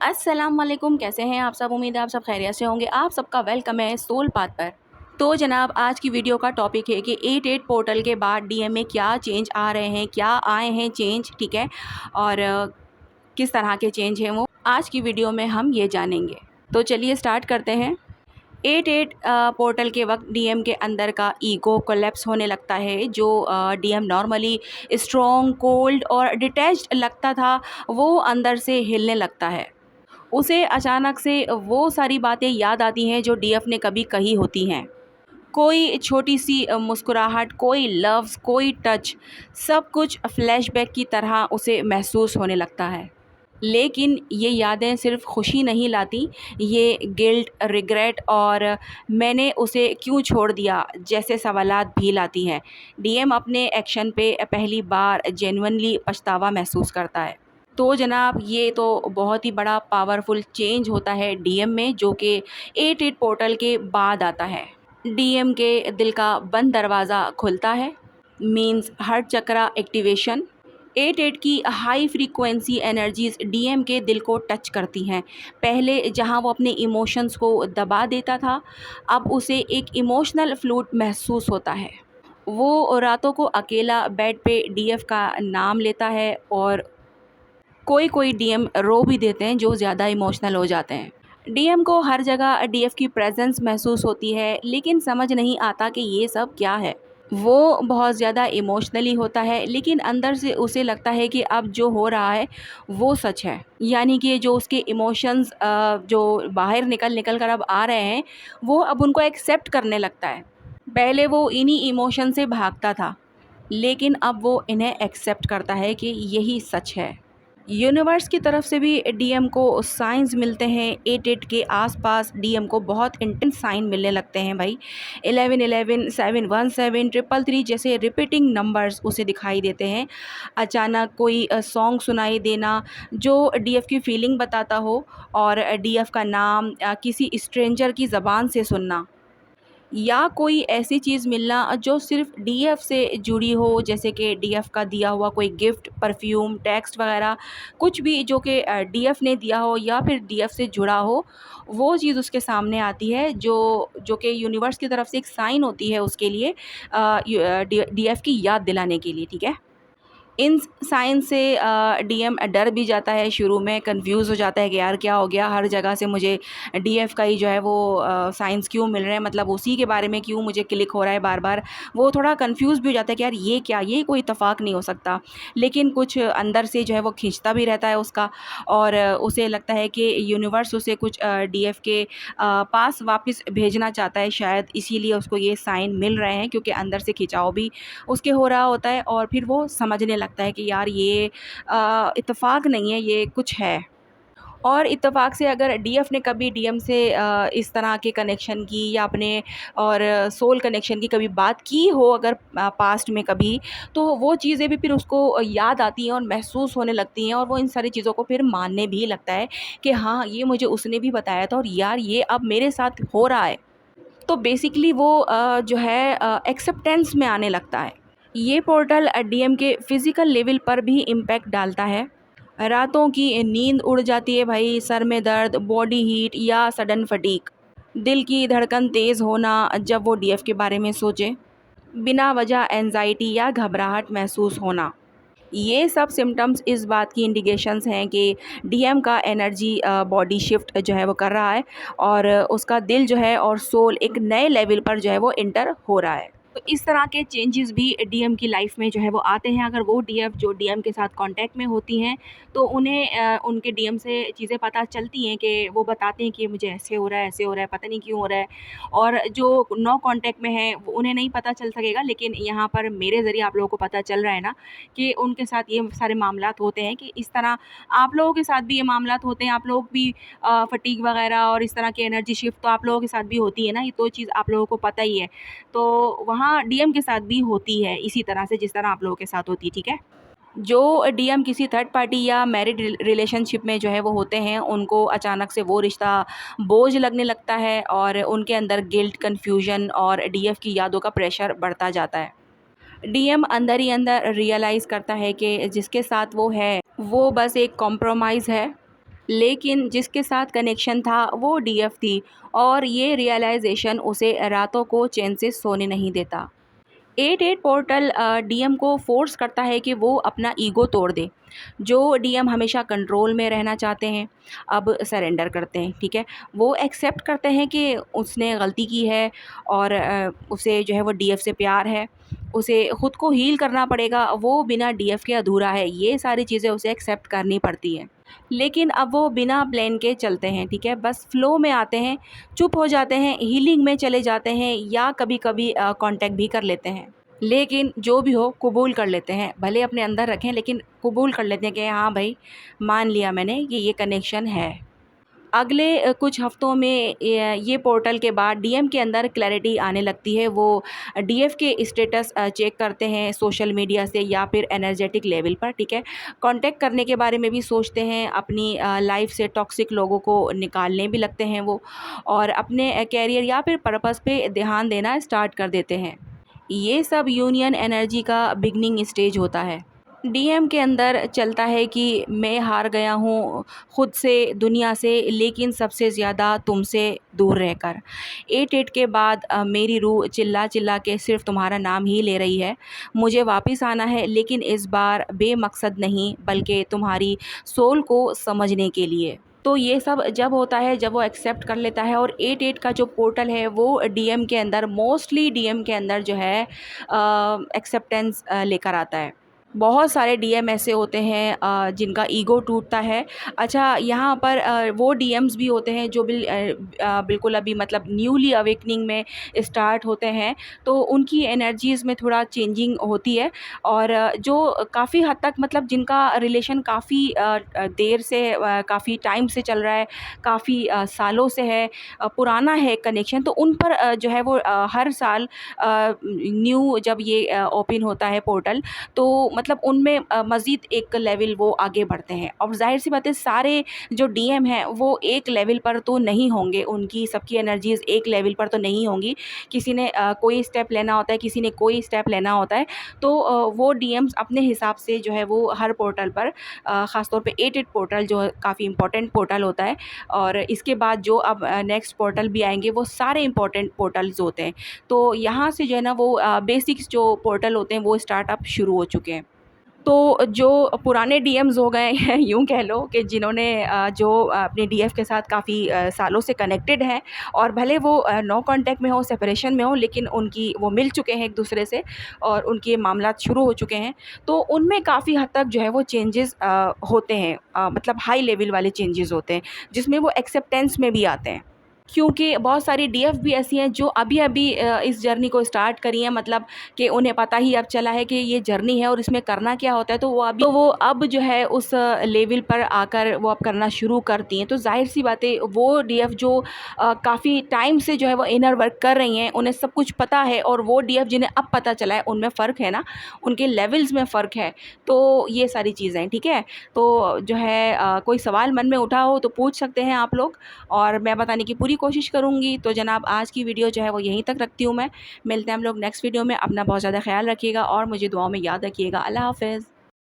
अस्सलाम वालेकुम, कैसे हैं आप सब। उम्मीद है आप सब खैरियत से होंगे। आप सबका वेलकम है सोल पाथ पर। तो जनाब, आज की वीडियो का टॉपिक है कि 88 पोर्टल के बाद डीएम में क्या चेंज आ रहे हैं, क्या आए हैं चेंज, ठीक है। और किस तरह के चेंज हैं वो आज की वीडियो में हम ये जानेंगे। तो चलिए स्टार्ट करते हैं। 88 पोर्टल के वक्त डीएम के अंदर का ईगो कोलैप्स होने लगता है। जो डीएम नॉर्मली स्ट्रॉन्ग, कोल्ड और डिटैच्ड लगता था, वो अंदर से हिलने लगता है। उसे अचानक से वो सारी बातें याद आती हैं जो डीएफ ने कभी कही होती हैं। कोई छोटी सी मुस्कुराहट, कोई लफ्ज़, कोई टच, सब कुछ फ्लैशबैक की तरह उसे महसूस होने लगता है। लेकिन ये यादें सिर्फ खुशी नहीं लाती, ये गिल्ट, रिग्रेट और मैंने उसे क्यों छोड़ दिया जैसे सवालात भी लाती हैं। डीएम अपने एक्शन पे पहली बार जेन्युइनली पछतावा महसूस करता है। तो जनाब, ये तो बहुत ही बड़ा पावरफुल चेंज होता है डीएम में, जो कि 88 पोर्टल के बाद आता है। डीएम के दिल का बंद दरवाज़ा खुलता है, मींस हार्ट चक्रा एक्टिवेशन। 88 की हाई फ्रीक्वेंसी एनर्जीज डीएम के दिल को टच करती हैं। पहले जहां वो अपने इमोशंस को दबा देता था, अब उसे एक इमोशनल फ्लूट महसूस होता है। वो रातों को अकेला बेड पे डीएफ का नाम लेता है, और कोई कोई डीएम रो भी देते हैं जो ज़्यादा इमोशनल हो जाते हैं। डीएम को हर जगह डीएफ की प्रेजेंस महसूस होती है, लेकिन समझ नहीं आता कि ये सब क्या है। वो बहुत ज़्यादा इमोशनली होता है, लेकिन अंदर से उसे लगता है कि अब जो हो रहा है वो सच है। यानी कि जो उसके इमोशंस जो बाहर निकल निकल कर अब आ रहे हैं, वो अब उनको एक्सेप्ट करने लगता है। पहले वो इन्हीं इमोशन से भागता था, लेकिन अब वो इन्हें एक्सेप्ट करता है कि यही सच है। यूनिवर्स की तरफ से भी डीएम को साइंस मिलते हैं। 88 के आसपास डीएम को बहुत इंटेंस साइन मिलने लगते हैं भाई। 1111, 717, 333 जैसे रिपीटिंग नंबर्स उसे दिखाई देते हैं। अचानक कोई सॉन्ग सुनाई देना जो डीएफ की फीलिंग बताता हो, और डीएफ का नाम किसी स्ट्रेंजर की ज़बान से सुनना, या कोई ऐसी चीज़ मिलना जो सिर्फ डीएफ से जुड़ी हो, जैसे कि डीएफ का दिया हुआ कोई गिफ्ट, परफ्यूम, टेक्स्ट वगैरह, कुछ भी जो कि डीएफ ने दिया हो या फिर डीएफ से जुड़ा हो, वो चीज़ उसके सामने आती है, जो कि यूनिवर्स की तरफ से एक साइन होती है उसके लिए, डीएफ की याद दिलाने के लिए, ठीक है। इन साइन से डीएम डर भी जाता है, शुरू में कंफ्यूज हो जाता है कि यार क्या हो गया, हर जगह से मुझे डीएफ का ही जो है वो साइंस क्यों मिल रहे हैं, मतलब उसी के बारे में क्यों मुझे क्लिक हो रहा है बार बार। वो थोड़ा कंफ्यूज भी हो जाता है कि यार ये क्या, ये कोई इत्तेफाक नहीं हो सकता। लेकिन कुछ अंदर से जो है वो खींचता भी रहता है उसका, और उसे लगता है कि यूनिवर्स उसे कुछ डीएफ के पास वापस भेजना चाहता है शायद, इसीलिए उसको ये साइन मिल रहे हैं, क्योंकि अंदर से खिंचाव भी उसके हो रहा होता है। और फिर वो समझने लगता है कि यार ये इत्तेफाक नहीं है, ये कुछ है। और इत्तेफाक से अगर डीएफ ने कभी डीएम से इस तरह के कनेक्शन की या अपने और सोल कनेक्शन की कभी बात की हो, अगर पास्ट में कभी, तो वो चीज़ें भी फिर उसको याद आती हैं और महसूस होने लगती हैं, और वो इन सारी चीज़ों को फिर मानने भी लगता है कि हाँ, ये मुझे उसने भी बताया था, और यार ये अब मेरे साथ हो रहा है। तो बेसिकली वो जो है एक्सेप्टेंस में आने लगता है। ये पोर्टल डीएम के फिज़िकल लेवल पर भी इम्पैक्ट डालता है। रातों की नींद उड़ जाती है भाई, सर में दर्द, बॉडी हीट या सडन फटीग, दिल की धड़कन तेज़ होना जब वो डीएफ के बारे में सोचे, बिना वजह एंजाइटी या घबराहट महसूस होना। ये सब सिम्टम्स इस बात की इंडिकेशंस हैं कि डीएम का एनर्जी बॉडी शिफ्ट जो है वो कर रहा है, और उसका दिल जो है और सोल एक नए लेवल पर जो है वो इंटर हो रहा है। तो इस तरह के चेंजेस भी डीएम की लाइफ में जो है वो आते हैं। अगर वो डीएफ जो डीएम के साथ कांटेक्ट में होती हैं, तो उन्हें उनके डीएम से चीज़ें पता चलती हैं, कि वो बताते हैं कि मुझे ऐसे हो रहा है, ऐसे हो रहा है, पता नहीं क्यों हो रहा है। और जो नो कांटेक्ट में है उन्हें नहीं पता चल सकेगा, लेकिन यहाँ पर मेरे ज़रिए आप लोगों को पता चल रहा है ना कि उनके साथ ये सारे मामलात होते हैं। कि इस तरह आप लोगों के साथ भी ये मामलात होते हैं, आप लोग भी फटीग वगैरह और इस तरह की एनर्जी शिफ्ट तो आप लोगों के साथ भी होती है ना, ये तो चीज़ आप लोगों को पता ही है। तो वहाँ डीएम के साथ भी होती है इसी तरह से, जिस तरह आप लोगों के साथ होती है, ठीक है। जो डीएम किसी थर्ड पार्टी या मैरिड रिलेशनशिप में जो है वो होते हैं, उनको अचानक से वो रिश्ता बोझ लगने लगता है, और उनके अंदर गिल्ट, कन्फ्यूजन और डीएफ की यादों का प्रेशर बढ़ता जाता है। डीएम अंदर ही अंदर रियलाइज़ करता है कि जिसके साथ वो है वो बस एक कॉम्प्रोमाइज़ है, लेकिन जिसके साथ कनेक्शन था वो डीएफ थी और ये रियलाइजेशन उसे रातों को चैन से सोने नहीं देता। 88 पोर्टल डीएम को फोर्स करता है कि वो अपना ईगो तोड़ दे। जो डीएम हमेशा कंट्रोल में रहना चाहते हैं, अब सरेंडर करते हैं, ठीक है? वो एक्सेप्ट करते हैं कि उसने गलती की है और उसे जो है वो डीएफ से प्यार है। उसे खुद को हील करना पड़ेगा, वो बिना डीएफ के अधूरा है। ये सारी चीज़ें उसे एक्सेप्ट करनी पड़ती हैं। लेकिन अब वो बिना प्लान के चलते हैं, ठीक है? बस फ्लो में आते हैं, चुप हो जाते हैं, हीलिंग में चले जाते हैं या कभी-कभी कॉन्टैक्ट भी कर लेते हैं। लेकिन जो भी हो कबूल कर लेते हैं, भले अपने अंदर रखें लेकिन कबूल कर लेते हैं कि हाँ भाई, मान लिया मैंने कि ये कनेक्शन है। अगले कुछ हफ्तों में ये पोर्टल के बाद डीएम के अंदर क्लैरिटी आने लगती है। वो डीएफ के स्टेटस चेक करते हैं सोशल मीडिया से या फिर एनर्जेटिक लेवल पर, ठीक है? कांटेक्ट करने के बारे में भी सोचते हैं, अपनी लाइफ से टॉक्सिक लोगों को निकालने भी लगते हैं वो, और अपने कैरियर या फिर पर्पस पे ध्यान देना स्टार्ट कर देते हैं। ये सब यूनियन एनर्जी का बिगनिंग स्टेज होता है। डीएम के अंदर चलता है कि मैं हार गया हूँ खुद से, दुनिया से, लेकिन सबसे ज़्यादा तुमसे दूर रहकर। 88 के बाद मेरी रूह चिल्ला चिल्ला के सिर्फ तुम्हारा नाम ही ले रही है। मुझे वापस आना है, लेकिन इस बार बेमकसद नहीं बल्कि तुम्हारी सोल को समझने के लिए। तो ये सब जब होता है, जब वो एक्सेप्ट कर लेता है, और 88 का जो पोर्टल है वो डीएम के अंदर, मोस्टली डीएम के अंदर जो है एक्सेप्टेंस लेकर आता है। बहुत सारे डीएम ऐसे होते हैं जिनका ईगो टूटता है। अच्छा, यहाँ पर वो डीएम्स भी होते हैं जो बिल्कुल अभी मतलब न्यूली अवेकनिंग में स्टार्ट होते हैं, तो उनकी एनर्जीज़ में थोड़ा चेंजिंग होती है। और जो काफ़ी हद तक मतलब जिनका रिलेशन काफ़ी देर से, काफ़ी टाइम से चल रहा है, काफ़ी सालों से है, पुराना है कनेक्शन, तो उन पर जो है वो हर साल न्यू जब ये ओपन होता है पोर्टल, तो मतलब उनमें मज़ीद एक लेवल वो आगे बढ़ते हैं। और ज़ाहिर-सी बात है, सारे जो डीएम हैं वो एक लेवल पर तो नहीं होंगे, उनकी सबकी एनर्जीज़ एक लेवल पर तो नहीं होंगी। किसी ने कोई स्टेप लेना होता है, किसी ने कोई स्टेप लेना होता है, तो वो डीएम्स अपने हिसाब से जो है वो हर पोर्टल पर, ख़ास तौर पे 88 पोर्टल जो काफ़ी इम्पोर्टेंट पोर्टल होता है, और इसके बाद जो अब नेक्स्ट पोर्टल भी आएँगे वो सारे इम्पोर्टेंट पोर्टल्स होते हैं। तो यहाँ से जो है ना वो बेसिक्स जो पोर्टल होते हैं वो स्टार्टअप शुरू हो चुके हैं। तो जो पुराने डीएम्स हो गए हैं, यूँ कह लो कि जिन्होंने जो अपने डीएफ के साथ काफ़ी सालों से कनेक्टेड हैं, और भले वो नो कॉन्टैक्ट में हो, सेपरेशन में हो, लेकिन उनकी वो मिल चुके हैं एक दूसरे से और उनके मामलात शुरू हो चुके हैं। तो उनमें काफ़ी हद तक जो है वो चेंजेस होते हैं, मतलब हाई लेवल वाले चेंजेस होते हैं, जिसमें वो एक्सेप्टेंस में भी आते हैं। क्योंकि बहुत सारी डीएफ भी ऐसी हैं जो अभी-अभी इस जर्नी को स्टार्ट करी हैं, मतलब कि उन्हें पता ही अब चला है कि ये जर्नी है और इसमें करना क्या होता है, तो वो अब जो है उस लेवल पर आकर वो अब करना शुरू करती हैं। तो ज़ाहिर-सी बात है, वो डीएफ जो काफ़ी टाइम से जो है वो इनर वर्क कर रही हैं, उन्हें सब कुछ पता है, और वो डीएफ जिन्हें अब पता चला है, उनमें फ़र्क है ना, उनके लेवल्स में फ़र्क है। तो ये सारी चीज़ें, ठीक है? तो जो है कोई सवाल मन में उठा हो तो पूछ सकते हैं आप लोग, और मैं बताने की पूरी कोशिश करूँगी। तो जनाब, आज की वीडियो जो है वो यहीं तक रखती हूँ मैं। मिलते हैं हम लोग नेक्स्ट वीडियो में। अपना बहुत ज़्यादा ख़्याल रखिएगा और मुझे दुआओं में याद रखिएगा। अल्लाह हाफ़िज़।